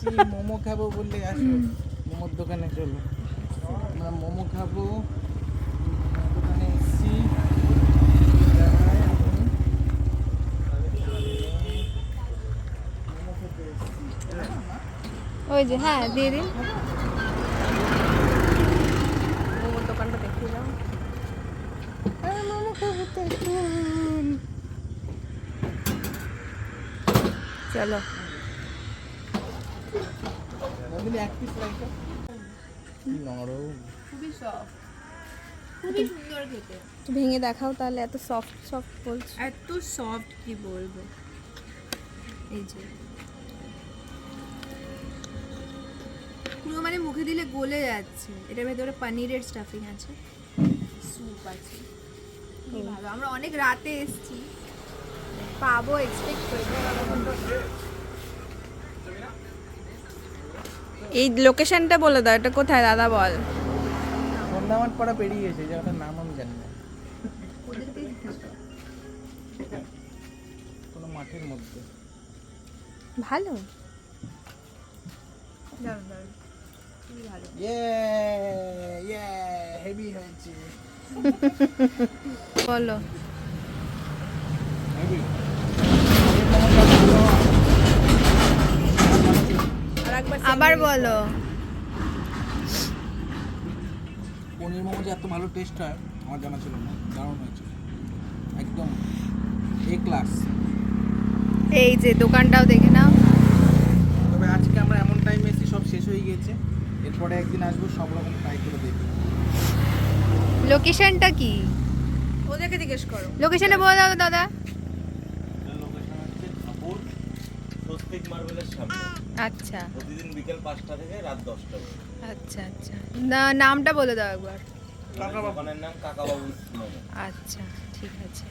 এসছি মোমো খাবো বললে আসো, মোমোর দোকানে চলো। আমরা মোমো খাবো, দোকানে এসছি। ওই যে হ্যাঁ দিয়ে দিন। মোমোর দোকানটা দেখিয়ে দাও। মোমো খাবো তো এখন। চলো নন্দিনী এক পিস লাইকা নরম, খুবই সফট, খুবই সুন্দর খেতে। ভেঙে দেখাও তাহলে, এত সফট সফট বলছো। এত সফট কি বলবো, এই যে পুরো মানে মুখে দিলে গলে যাচ্ছে। এটার ভেতরে পনিরের স্টাফিং আছে, স্যুপ আছে, খুবই ভালো। আমরা অনেক রাতে এসেছি, পাবো এক্সপেক্ট করি। এই লোকেশনটা বলে দাও, এটা কোথায় দাদা বল। সন্ধ্যামাঠ পাড়া পেরিয়ে গেছে, জায়গাটার নাম আমি জানি না, কোনো মাঠের মধ্যে। ভালো দারুণ দারুণ, খুবই ভালো। হেভি হয়েছে, বলো। হেভি। আবার বলো। পনির মোমো যে এত ভালো টেস্ট হয় আমার জানা ছিল না, দারুণ হয়েছে, একদম এ ক্লাস। এই যে দোকানটাও দেখে নাও। তবে আজকে আমরা এমন টাইম এসেছি সব শেষ হয়ে গেছে, এরপরে একদিন আসবো সব রকম ট্রাই করে দেখবো। লোকেশনটা কি? ওদেরকে জিজ্ঞেস করো। লোকেশনে বলে দাও দাদা। লোকেশন হচ্ছে ঠাকুর স্বস্তিক মার্বেলের সামনে, আচ্ছা প্রতিদিন বিকেল 5টা থেকে রাত 10টা পর্যন্ত। আচ্ছা আচ্ছা, নামটা বলে দাও একবার। দোকানের নাম কাকাবাবু মোমো। আচ্ছা ঠিক আছে।